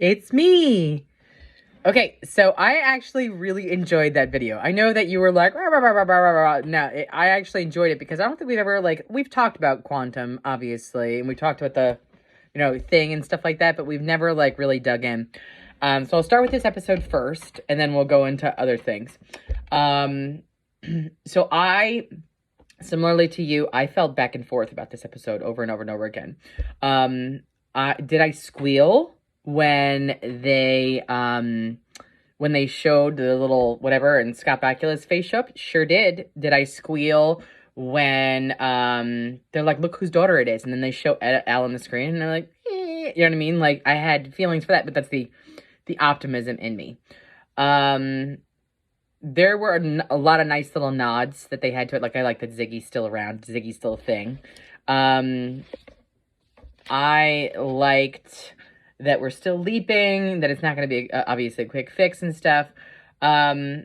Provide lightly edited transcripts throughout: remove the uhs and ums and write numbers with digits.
It's me. Okay, so I actually really enjoyed that video. I know that you were like, rah, rah, rah, rah, rah, rah, rah. No, I actually enjoyed it because I don't think we've ever, we've talked about quantum, obviously, and we talked about the, thing and stuff like that, but we've never, really dug in. So I'll start with this episode first, and then we'll go into other things. Um, so similarly to you, I felt back and forth about this episode over and over and over again. Did I squeal when they showed the little whatever and Scott Bakula's face up? Sure did. Did I squeal when they're like, look whose daughter it is, and then they show Al on the screen and they're like, you know what I mean? Like, I had feelings for that, but that's the optimism in me. There were a lot of nice little nods that they had to it. Like, I like that Ziggy's still around. Ziggy's still a thing. I liked that we're still leaping, that it's not going to be obviously a quick fix and stuff. So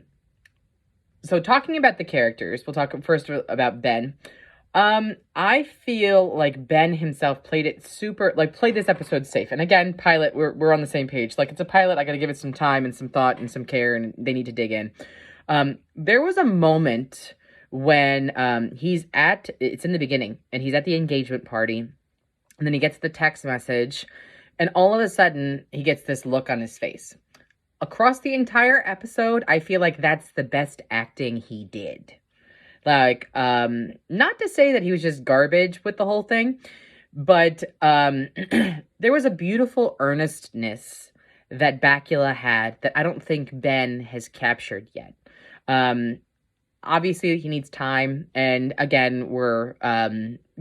talking about the characters, we'll talk first about Ben. I feel like Ben himself played this episode safe. And again, pilot, we're on the same page. Like, it's a pilot, I got to give it some time and some thought and some care, and they need to dig in. There was a moment when it's in the beginning, and he's at the engagement party, and then he gets the text message, and all of a sudden, he gets this look on his face. Across the entire episode, I feel like that's the best acting he did. Like, not to say that he was just garbage with the whole thing, but there was a beautiful earnestness that Bakula had that I don't think Ben has captured yet. Obviously, he needs time, and again, we're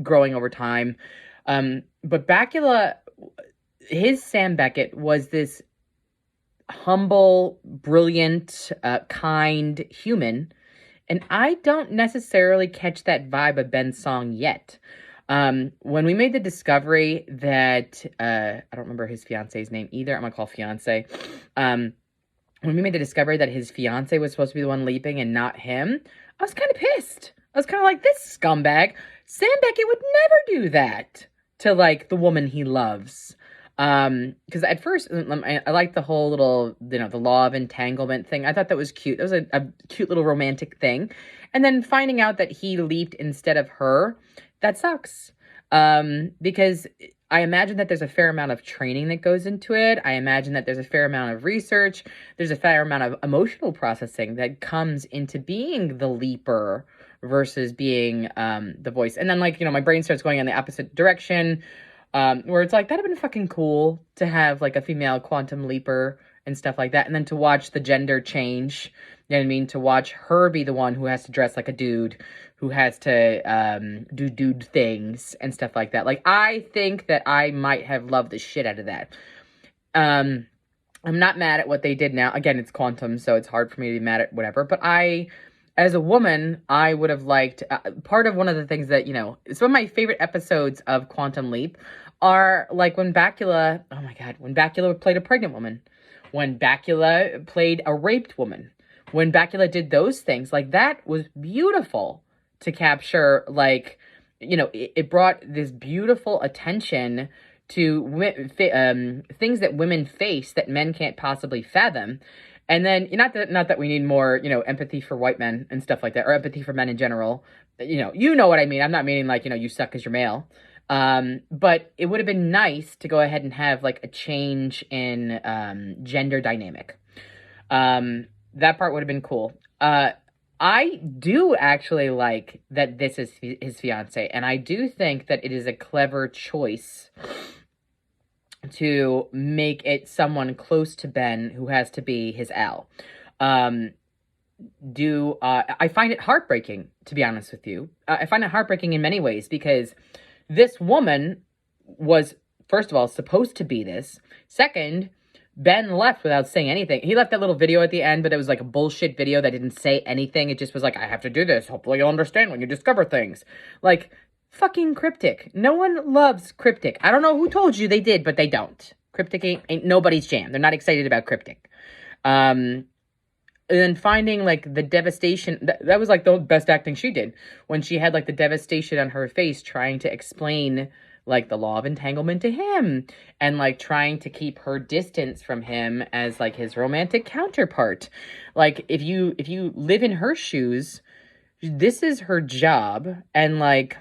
growing over time. But Bakula, his Sam Beckett was this humble, brilliant, kind human, and I don't necessarily catch that vibe of Ben's song yet. When we made the discovery that, I don't remember his fiance's name either, I'm gonna call fiance. When we made the discovery that his fiance was supposed to be the one leaping and not him, I was kind of pissed. I was kind of like, this scumbag, Sam Beckett would never do that to, the woman he loves. Because at first, I liked the whole little, the law of entanglement thing. I thought that was cute. That was a cute little romantic thing. And then finding out that he leaped instead of her, that sucks. Because I imagine that there's a fair amount of training that goes into it. I imagine that there's a fair amount of research. There's a fair amount of emotional processing that comes into being the leaper versus being the voice. And then, my brain starts going in the opposite direction, where it's like, that'd have been fucking cool to have, a female quantum leaper and stuff like that. And then to watch the gender change, you know what I mean? To watch her be the one who has to dress like a dude, who has to do dude things and stuff like that. I think that I might have loved the shit out of that. I'm not mad at what they did now. Again, it's quantum, so it's hard for me to be mad at whatever. But as a woman, I would have liked, part of one of the things that, some of my favorite episodes of Quantum Leap are when Bakula, oh my God, when Bakula played a pregnant woman, when Bakula played a raped woman, when Bakula did those things, that was beautiful to capture, it brought this beautiful attention to things that women face that men can't possibly fathom. And then, not that we need more, empathy for white men and stuff like that, or empathy for men in general. You know what I mean. I'm not meaning you suck because you're male. But it would have been nice to go ahead and have a change in gender dynamic. That part would have been cool. I do actually like that this is his fiance, and I do think that it is a clever choice to make it someone close to Ben who has to be his Al. I find it heartbreaking, to be honest with you. I find it heartbreaking in many ways because this woman was, first of all, supposed to be this. Second, Ben left without saying anything. He left that little video at the end, but it was a bullshit video that didn't say anything. It just was I have to do this. Hopefully you'll understand when you discover things. Fucking Cryptic. No one loves Cryptic. I don't know who told you they did, but they don't. Cryptic ain't nobody's jam. They're not excited about Cryptic. And then finding the devastation, that was the best acting she did, when she had the devastation on her face trying to explain like the law of entanglement to him, and like trying to keep her distance from him as like his romantic counterpart. Like if you live in her shoes, this is her job. And like,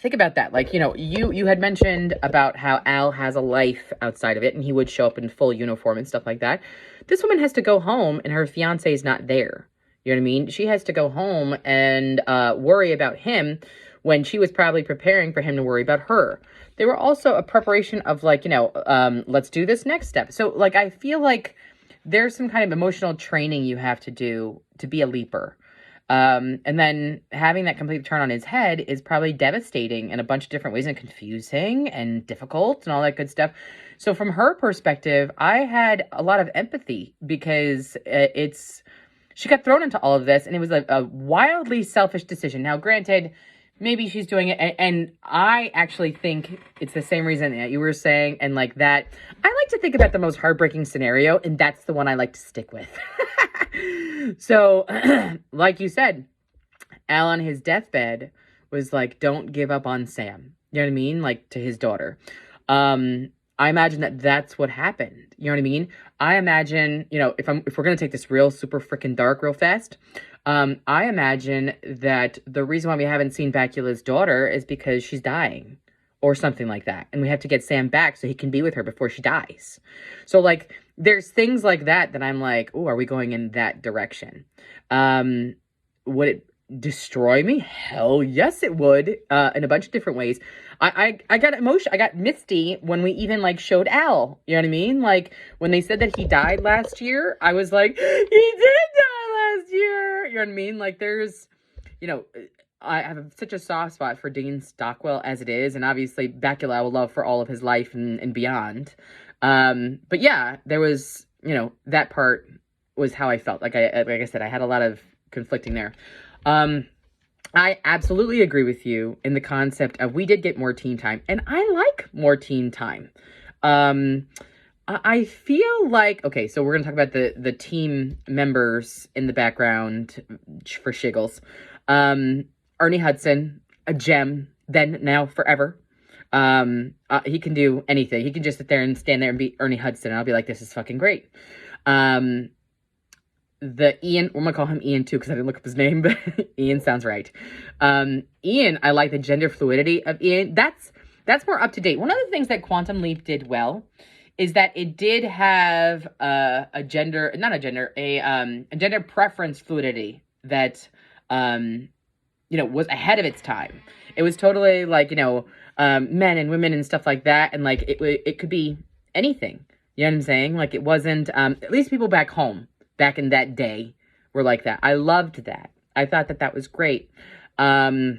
think about that. Like, you had mentioned about how Al has a life outside of it and he would show up in full uniform and stuff like that. This woman has to go home and her fiance is not there. You know what I mean? She has to go home and worry about him when she was probably preparing for him to worry about her. They were also a preparation of like, let's do this next step. So like, I feel like there's some kind of emotional training you have to do to be a leaper. And then having that complete turn on his head is probably devastating in a bunch of different ways and confusing and difficult and all that good stuff. So from her perspective, I had a lot of empathy because she got thrown into all of this and it was a wildly selfish decision. Now, granted, maybe she's doing it. And I actually think it's the same reason that you were saying. And like that, I like to think about the most heartbreaking scenario. And that's the one I like to stick with. So, like you said, Al on his deathbed was like, don't give up on Sam. You know what I mean? Like to his daughter. I imagine that that's what happened. You know what I mean? I imagine, if we're going to take this real super freaking dark real fast, I imagine that the reason why we haven't seen Bakula's daughter is because she's dying or something like that. And we have to get Sam back so he can be with her before she dies. So like, there's things like that I'm like, oh, are we going in that direction? Would it destroy me? Hell yes, it would, in a bunch of different ways. I got emotional. I got misty when we even like showed Al. You know what I mean? Like when they said that he died last year, I was like, he did die last year. You know what I mean? Like there's, I have such a soft spot for Dean Stockwell as it is, and obviously Bakula I will love for all of his life and beyond. But yeah, there was, that part was how I felt. Like I said, I had a lot of conflicting there. I absolutely agree with you in the concept of we did get more teen time, and I like more teen time. I feel like, okay, so we're going to talk about the team members in the background for Shiggles. Ernie Hudson, a gem, then, now, forever. He can do anything. He can just sit there and stand there and be Ernie Hudson, and I'll be like, this is fucking great. The Ian, I'm gonna call him Ian too, because I didn't look up his name, but Ian sounds right. Ian, I like the gender fluidity of Ian. That's more up to date. One of the things that Quantum Leap did well is that it did have a gender preference fluidity that was ahead of its time. It was totally like men and women and stuff like that, and like it could be anything. You know what I'm saying? Like it wasn't at least people back home back in that day were like that. I loved that. I thought that was great. I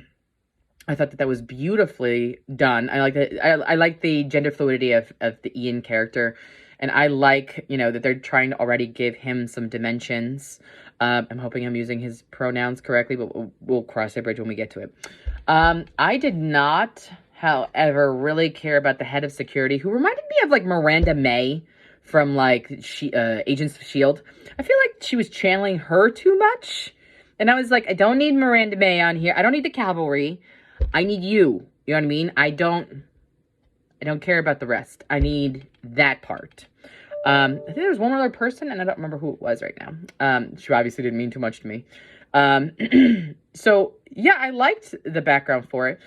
thought that was beautifully done. I like that. I like the gender fluidity of the Ian character, and I like that they're trying to already give him some dimensions. I'm hoping I'm using his pronouns correctly, but we'll cross that bridge when we get to it. I did not, however, really care about the head of security, who reminded me of like Miranda May from like Agents of S.H.I.E.L.D. I feel like she was channeling her too much. And I was like, I don't need Miranda May on here. I don't need the cavalry. I need you. You know what I mean? I don't care about the rest. I need that part. I think there was one other person, and I don't remember who it was right now. She obviously didn't mean too much to me. So, yeah, I liked the background for it.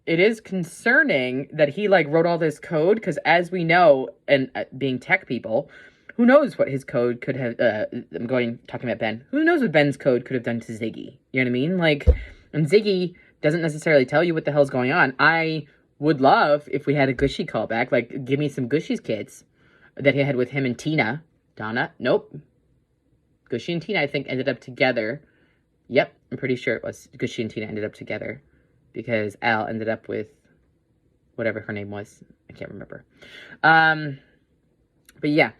It is concerning that he, like, wrote all this code, because as we know, and being tech people, who knows what his code could have, talking about Ben, who knows what Ben's code could have done to Ziggy? You know what I mean? Like, and Ziggy doesn't necessarily tell you what the hell's going on. I would love if we had a Gushy callback, like, give me some Gushy's kids that he had with him and Tina. Donna? Nope. Gushy and Tina, I think, ended up together. Yep, I'm pretty sure it was Gushy and Tina ended up together. Because Al ended up with whatever her name was. I can't remember. But yeah,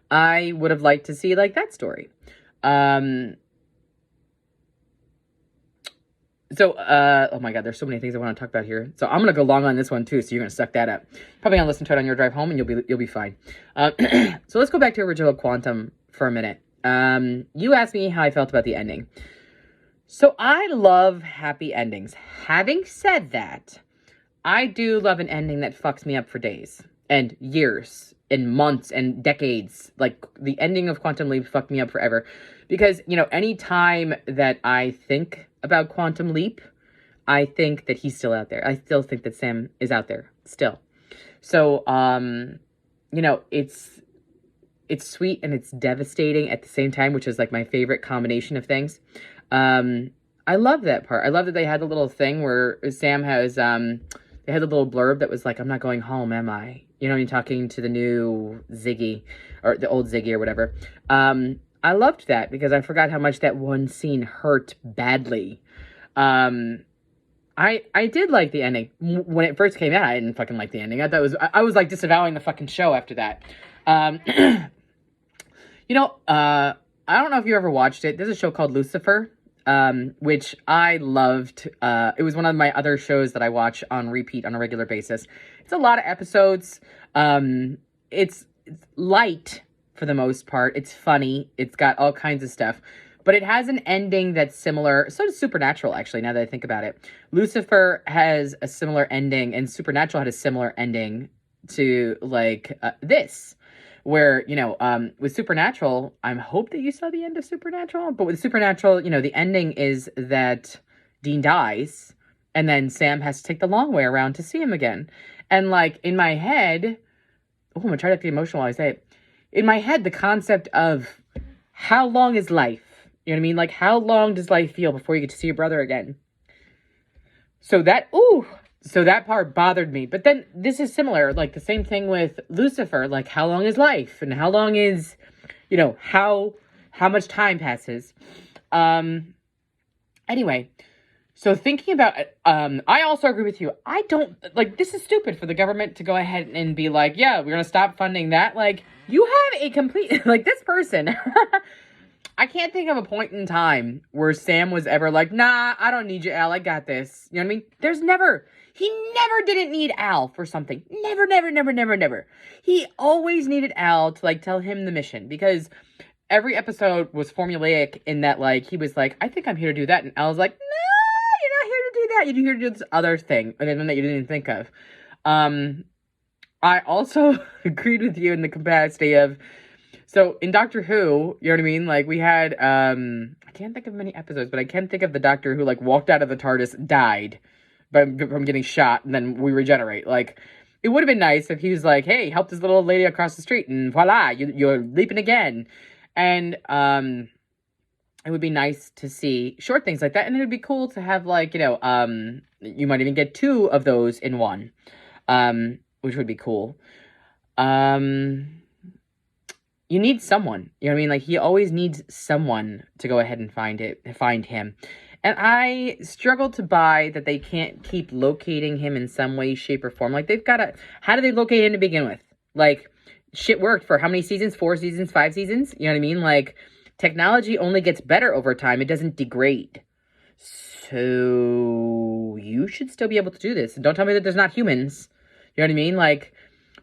I would have liked to see like that story. Oh my God, there's so many things I want to talk about here. So I'm going to go long on this one too. So you're going to suck that up. Probably going to listen to it on your drive home and you'll be fine. So let's go back to Original Quantum for a minute. You asked me how I felt about the ending. So I love happy endings. Having said that, I do love an ending that fucks me up for days and years and months and decades. Like, the ending of Quantum Leap fucked me up forever. Because, any time that I think about Quantum Leap, I think that he's still out there. I still think that Sam is out there still. So, it's sweet and it's devastating at the same time, which is like my favorite combination of things. I love that part. I love that they had the little thing where Sam has, they had the little blurb that was like, I'm not going home, am I? You're talking to the new Ziggy, or the old Ziggy or whatever. I loved that because I forgot how much that one scene hurt badly. I did like the ending. When it first came out, I didn't fucking like the ending. I thought I was like disavowing the fucking show after that. I don't know if you ever watched it. There's a show called Lucifer, which I loved. It was one of my other shows that I watch on repeat on a regular basis. It's a lot of episodes. It's light for the most part. It's funny. It's got all kinds of stuff. But it has an ending that's similar. So does Supernatural, actually, now that I think about it. Lucifer has a similar ending, and Supernatural had a similar ending to, this. Where, with Supernatural, I hope that you saw the end of Supernatural. But with Supernatural, the ending is that Dean dies, and then Sam has to take the long way around to see him again. And, in my head, I'm going to try to get emotional while I say it. In my head, the concept of how long is life? You know what I mean? How long does life feel before you get to see your brother again? So that part bothered me. But then this is similar, the same thing with Lucifer, how long is life? And how long is, how much time passes? Anyway, so thinking about, I also agree with you. I don't, this is stupid for the government to go ahead and be like, yeah, we're going to stop funding that. You have a complete, this person, I can't think of a point in time where Sam was ever like, nah, I don't need you, Al, I got this. You know what I mean? He never didn't need Al for something. Never, never, never, never, never. He always needed Al to, tell him the mission. Because every episode was formulaic in that, he was like, I think I'm here to do that. And Al was like, no, you're not here to do that. You're here to do this other thing. And then that you didn't even think of. I also agreed with you in the capacity of, so in Doctor Who, you know what I mean? We had, I can't think of many episodes, but I can think of the Doctor who, walked out of the TARDIS, died from getting shot, and then we regenerate. It would have been nice if he was like, hey, help this little lady across the street, and voila, you're leaping again. And it would be nice to see short things like that, and it would be cool to have, you might even get 2 of those in one, which would be cool. You need someone, you know what I mean? He always needs someone to go ahead and find him. And I struggle to buy that they can't keep locating him in some way, shape, or form. They've got to, how do they locate him to begin with? Shit worked for how many seasons? 4 seasons, 5 seasons? You know what I mean? Technology only gets better over time. It doesn't degrade. So, you should still be able to do this. And don't tell me that there's not humans. You know what I mean?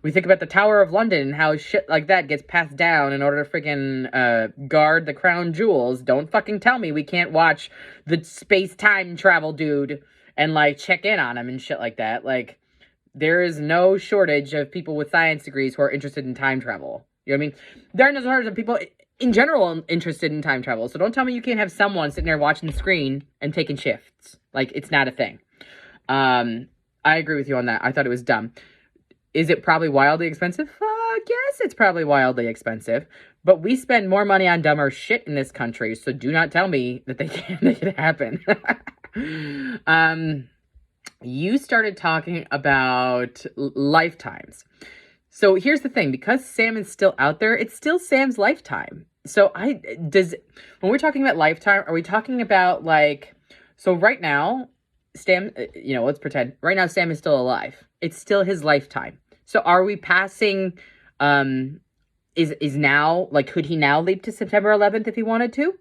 We think about the Tower of London and how shit like that gets passed down in order to freaking guard the crown jewels. Don't fucking tell me we can't watch the space-time travel dude and, check in on him and shit like that. There is no shortage of people with science degrees who are interested in time travel. You know what I mean? There are no shortage of people in general interested in time travel. So don't tell me you can't have someone sitting there watching the screen and taking shifts. It's not a thing. I agree with you on that. I thought it was dumb. Is it probably wildly expensive? Yes, it's probably wildly expensive. But we spend more money on dumber shit in this country, so do not tell me that they can't make it happen. You started talking about lifetimes. So here's the thing. Because Sam is still out there, it's still Sam's lifetime. So when we're talking about lifetime, are we talking about, so right now, Sam, let's pretend, right now Sam is still alive. It's still his lifetime. So are we passing, is now, could he now leap to September 11th if he wanted to?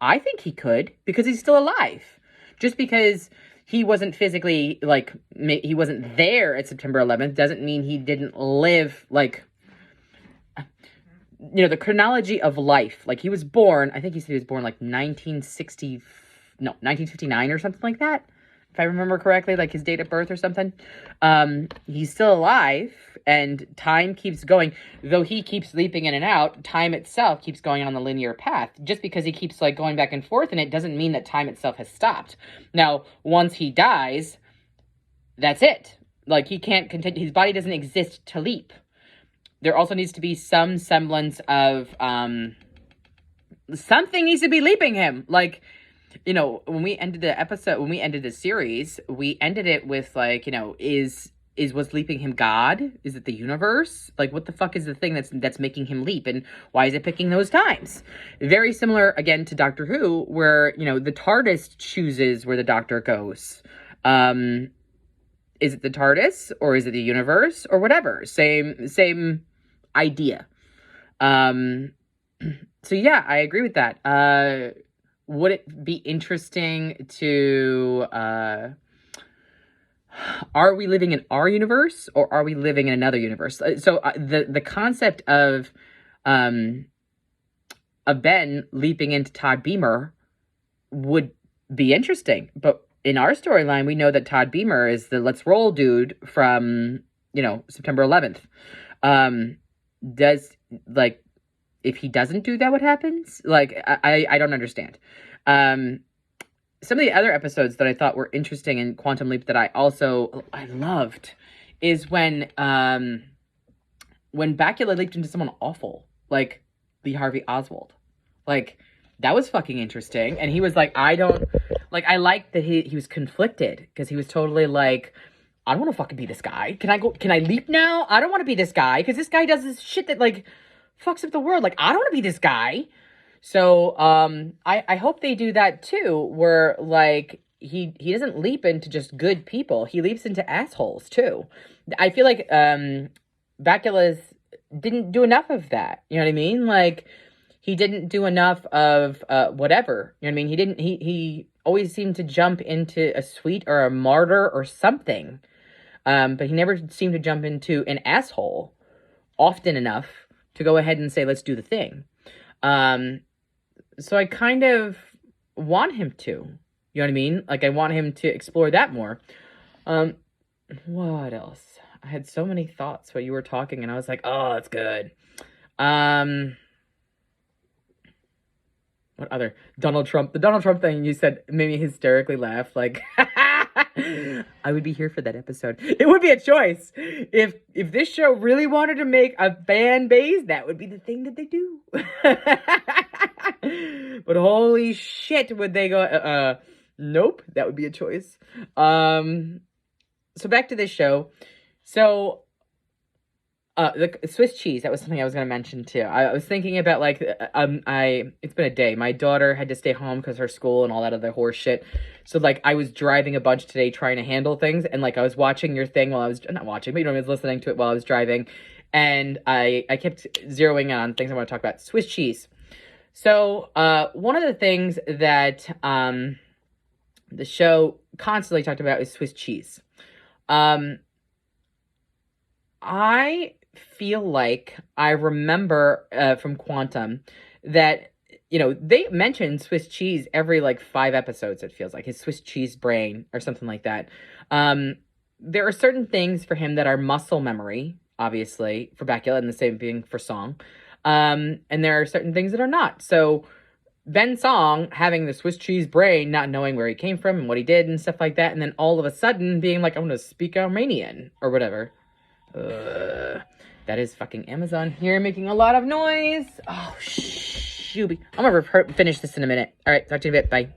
I think he could, because he's still alive. Just because he wasn't physically, he wasn't there at September 11th doesn't mean he didn't live, the chronology of life. He was born, I think he said he was born, 1959 or something like that. if I remember correctly, like his date of birth or something. He's still alive, and time keeps going. Though he keeps leaping in and out, time itself keeps going on the linear path. Just because he keeps like going back and forth, and it doesn't mean that time itself has stopped. Now, once he dies, that's it. Like, he can't continue. His body doesn't exist to leap. There also needs to be some semblance of something needs to be leaping him. Like, you know, when we ended the series, we ended it with like, you know, is what's leaping him God? Is it the universe? Like, what the fuck is the thing that's making him leap, and why is it picking those times? Very similar again to Doctor Who, where, you know, the TARDIS chooses where the Doctor goes. Is it the TARDIS, or is it the universe, or whatever? Same idea. So yeah, I agree with that. Would it be interesting to, are we living in our universe, or are we living in another universe? So the concept of Ben leaping into Todd Beamer would be interesting. But in our storyline, we know that Todd Beamer is the Let's Roll dude from, you know, September 11th. If he doesn't do that, what happens? Like, I don't understand. Some of the other episodes that I thought were interesting in Quantum Leap that I loved is when Bakula leaped into someone awful, like Lee Harvey Oswald. Like, that was fucking interesting. And he was like, I liked that he was conflicted, because he was totally like, I don't want to fucking be this guy. Can I leap now? I don't want to be this guy, because this guy does this shit that, like, fucks up the world. Like, I don't want to be this guy. So, I hope they do that too, where, like, he doesn't leap into just good people. He leaps into assholes too. I feel like, Bakula's didn't do enough of that. You know what I mean? Like, he didn't do enough of, whatever. You know what I mean? He always seemed to jump into a sweet or a martyr or something. But he never seemed to jump into an asshole often enough to go ahead and say, let's do the thing. So I kind of want him to. You know what I mean? Like, I want him to explore that more. What else? I had so many thoughts while you were talking, and I was like, oh, that's good. What other? Donald Trump. The Donald Trump thing you said made me hysterically laugh. Like, I would be here for that episode. It would be a choice. If this show really wanted to make a fan base, that would be the thing that they do. But holy shit, would they go, nope, that would be a choice. So back to this show. So, the Swiss cheese, that was something I was going to mention too. I was thinking about, like, it's been a day. My daughter had to stay home because her school and all that other horse shit. So, like, I was driving a bunch today trying to handle things. And, like, I was watching your thing while I was, not watching, but, you know, I was listening to it while I was driving. And I kept zeroing in on things I want to talk about. Swiss cheese. So, one of the things that, the show constantly talked about is Swiss cheese. I feel like I remember from Quantum that, you know, they mention Swiss cheese every, like, 5 episodes, it feels like. His Swiss cheese brain or something like that. There are certain things for him that are muscle memory, obviously, for Bakula, and the same thing for Song. And there are certain things that are not. So Ben Song having the Swiss cheese brain, not knowing where he came from and what he did and stuff like that, and then all of a sudden being like, I want to speak Armenian or whatever. That is fucking Amazon here making a lot of noise. Oh, shooby. I'm gonna finish this in a minute. All right, talk to you in a bit. Bye.